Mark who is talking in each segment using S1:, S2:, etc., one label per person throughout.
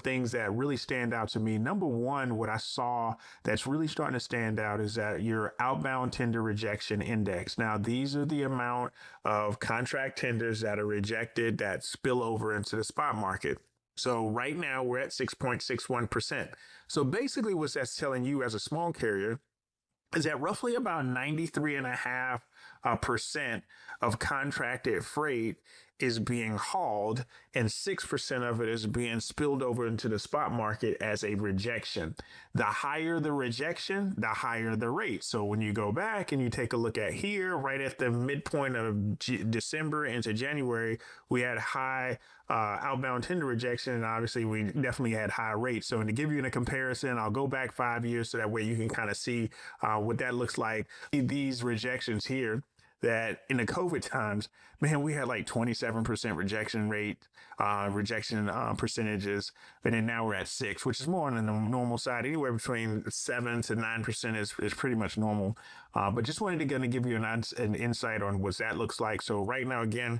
S1: things that really stand out to me. Number one, what I saw that's really starting to stand out is that your outbound tender rejection index. Now, these are the amount of contract tenders that are rejected that spill over into the spot market. So right now we're at 6.61%. So basically what that's telling you as a small carrier is that roughly about 93.5% of contracted freight is being hauled, and 6% of it is being spilled over into the spot market as a rejection. The higher the rejection, the higher the rate. So when you go back and you take a look at here, right at the midpoint of December into January, we had high outbound tender rejection, and obviously we definitely had high rates. So to give you a comparison, I'll go back 5 years so that way you can kind of see what that looks like. These rejections here, that in the COVID times, man, we had like 27% rejection percentages, but then now we're at 6, which is more on the normal side. Anywhere between 7 to 9% is pretty much normal. But just wanted to give you an insight on what that looks like. So right now, again,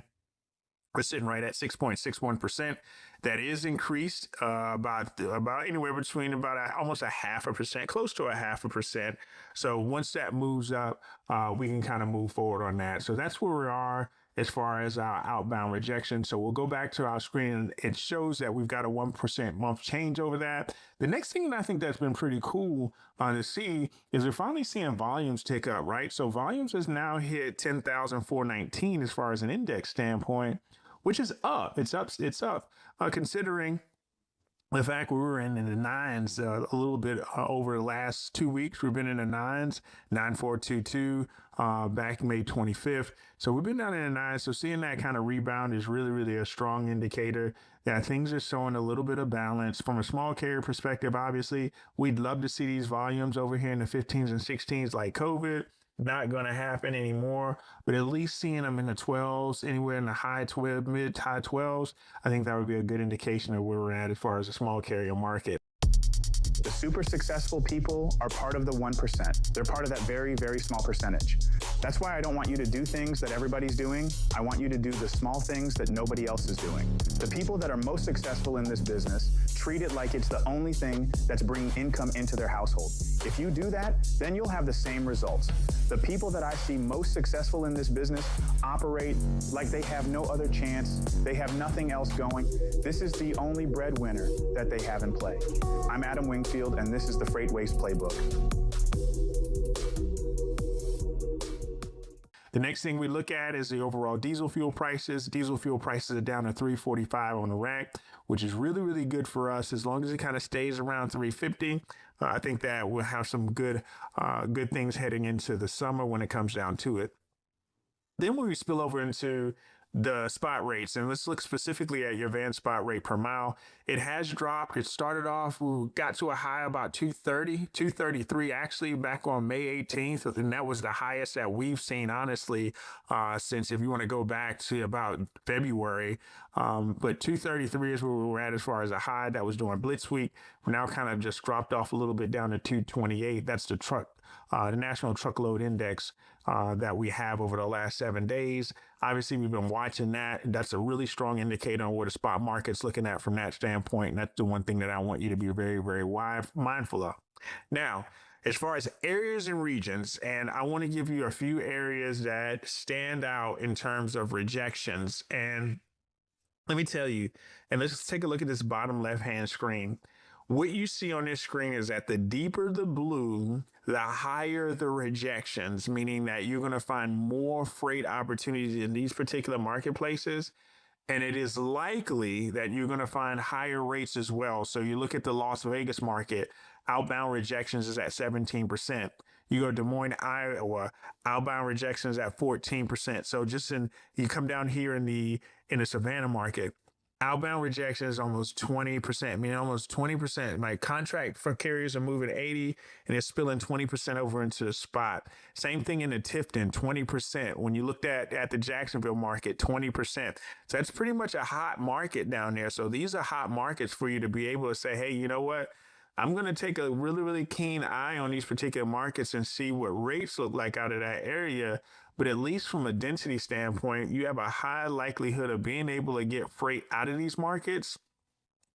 S1: we're sitting right at 6.61%. That is increased about anywhere between almost 0.5%, close to 0.5%. So once that moves up, we can kind of move forward on that. So that's where we are as far as our outbound rejection. So we'll go back to our screen, and it shows that we've got a 1% month change over that. The next thing that I think that's been pretty cool to see is we're finally seeing volumes tick up, right? So volumes has now hit 10,419 as far as an index standpoint, which is up. It's up, considering the fact we were in the nines a little bit over the last 2 weeks. We've been in the nines, 9422 back May 25th. So we've been down in the nines. So seeing that kind of rebound is really, really a strong indicator that things are showing a little bit of balance. From a small carrier perspective, obviously, we'd love to see these volumes over here in the 15s and 16s like COVID. Not going to happen anymore, but at least seeing them in the 12s, anywhere in the high 12, mid high 12s, I think that would be a good indication of where we're at as far as the small carrier market.
S2: The super successful people are part of the 1%. They're part of that very, very small percentage. That's why I don't want you to do things that everybody's doing. I want you to do the small things that nobody else is doing. The people that are most successful in this business treat it like it's the only thing that's bringing income into their household. If you do that, then you'll have the same results. The people that I see most successful in this business operate like they have no other chance. They have nothing else going. This is the only breadwinner that they have in play. I'm Adam Wingfield, and this is the FreightWaves Playbook.
S1: The next thing we look at is the overall diesel fuel prices. Diesel fuel prices are down to $3.45 on the rack, which is really, really good for us. As long as it kind of stays around $3.50, I think that we'll have some good things heading into the summer when it comes down to it. Then when we spill over into the spot rates, and let's look specifically at your van spot rate per mile, it has dropped. It started off, we got to a high about 230, 233 actually back on May 18th, and that was the highest that we've seen, honestly, since, if you want to go back to about February. But 233 is where we were at as far as a high. That was during Blitz Week. We're now kind of just dropped off a little bit down to 228. That's the National Truckload Index that we have over the last 7 days. Obviously, we've been watching that. That's a really strong indicator on where the spot market's looking at from that standpoint. And that's the one thing that I want you to be very, very mindful of. Now, as far as areas and regions, and I want to give you a few areas that stand out in terms of rejections. And let me tell you, and let's take a look at this bottom left-hand screen. What you see on this screen is that the deeper the blue, the higher the rejections, meaning that you're going to find more freight opportunities in these particular marketplaces. And it is likely that you're going to find higher rates as well. So you look at the Las Vegas market, outbound rejections is at 17%. You go to Des Moines, Iowa, outbound rejections at 14%. So you come down here in the Savannah market, outbound rejection is almost 20%, meaning almost 20%. My contract for carriers are moving 80 and it's spilling 20% over into the spot. Same thing in the Tifton, 20%. When you looked at the Jacksonville market, 20%. So that's pretty much a hot market down there. So these are hot markets for you to be able to say, hey, you know what? I'm going to take a really, really keen eye on these particular markets and see what rates look like out of that area. But at least from a density standpoint, you have a high likelihood of being able to get freight out of these markets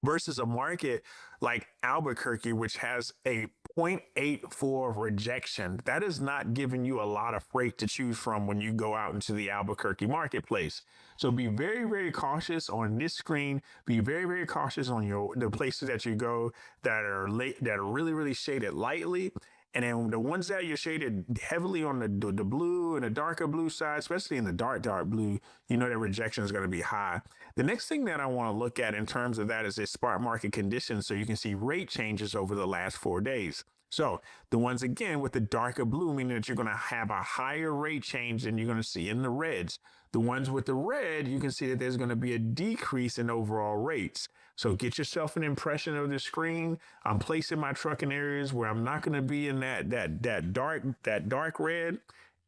S1: versus a market like Albuquerque, which has a 0.84 rejection. That is not giving you a lot of freight to choose from when you go out into the Albuquerque marketplace. So be very, very cautious on this screen. Be very, very cautious on the places that you go that are that are really, really shaded lightly. And then the ones that you're shaded heavily on the blue and the darker blue side, especially in the dark blue, you know that rejection is going to be high. The next thing that I want to look at in terms of that is the spot market conditions, so you can see rate changes over the last 4 days. So the ones again with the darker blue, meaning that you're going to have a higher rate change than you're going to see in the reds. The ones with the red, you can see that there's going to be a decrease in overall rates. So get yourself an impression of the screen. I'm placing my truck in areas where I'm not going to be in that dark red.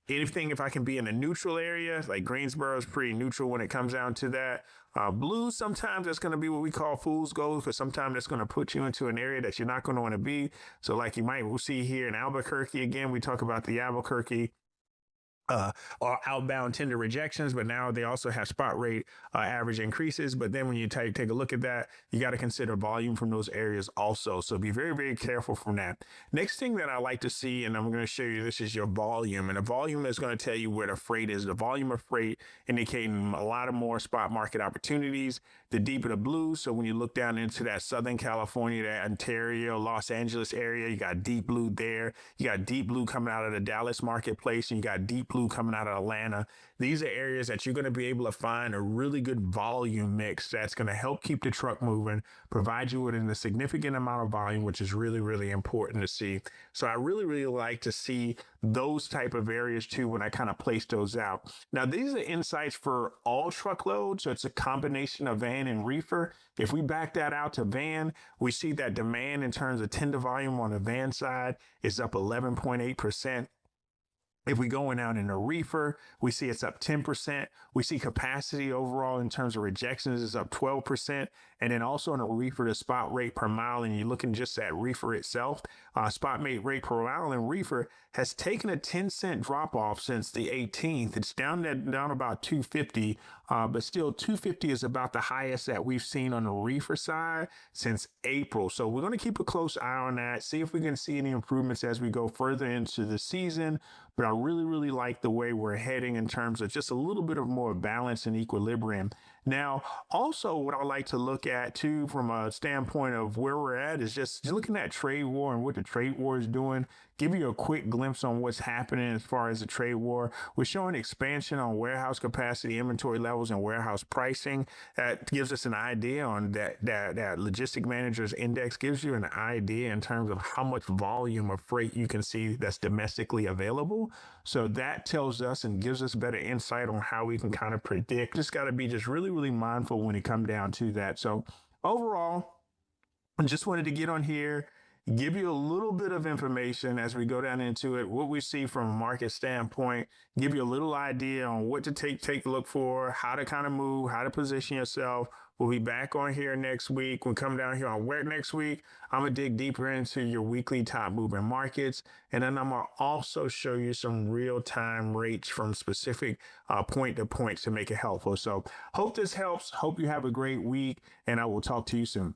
S1: Anything, if I can be in a neutral area, like Greensboro is pretty neutral when it comes down to that. Blue, sometimes that's going to be what we call fool's gold, because sometimes that's going to put you into an area that you're not going to want to be. So like we'll see here in Albuquerque, again, we talk about the Albuquerque or outbound tender rejections, but now they also have spot rate average increases. But then when you take a look at that, you got to consider volume from those areas also. So be very, very careful from that. Next thing that I like to see, and I'm going to show you, this is your volume. And the volume is going to tell you where the freight is. The volume of freight indicating a lot of more spot market opportunities. The deeper the blue. So when you look down into that Southern California, that Ontario, Los Angeles area, you got deep blue there. You got deep blue coming out of the Dallas marketplace, and you got deep blue coming out of Atlanta. These are areas that you're going to be able to find a really good volume mix that's going to help keep the truck moving, provide you with a significant amount of volume, which is really, really important to see. So I really, really like to see those type of areas too when I kind of place those out. Now, these are insights for all truckloads. So it's a combination of van and reefer. If we back that out to van, we see that demand in terms of tender volume on the van side is up 11.8%. If we going out in a reefer, we see it's up 10%. We see capacity overall in terms of rejections is up 12%. And then also in a reefer, the spot rate per mile, and you're looking just at reefer itself, spot rate per mile in reefer has taken a 10-cent drop off since the 18th. It's down about 250, but still 250 is about the highest that we've seen on the reefer side since April. So we're going to keep a close eye on that, see if we can see any improvements as we go further into the season. But I really, really like the way we're heading in terms of just a little bit of more balance and equilibrium. Now, also what I like to look at too, from a standpoint of where we're at, is just looking at trade war and what the trade war is doing. Give you a quick glimpse on what's happening as far as the trade war. We're showing expansion on warehouse capacity, inventory levels, and warehouse pricing. That gives us an idea on that logistic managers index gives you an idea in terms of how much volume of freight you can see that's domestically available. So that tells us and gives us better insight on how we can kind of predict. Just got to be just really, really mindful when it comes down to that. So overall, I just wanted to get on here, give you a little bit of information as we go down into it, what we see from a market standpoint, give you a little idea on what to take a look for, how to kind of move, how to position yourself. We'll be back on here next week. We'll come down here on Where next week. I'm going to dig deeper into your weekly top moving markets. And then I'm going to also show you some real-time rates from specific point to point to make it helpful. So hope this helps. Hope you have a great week, and I will talk to you soon.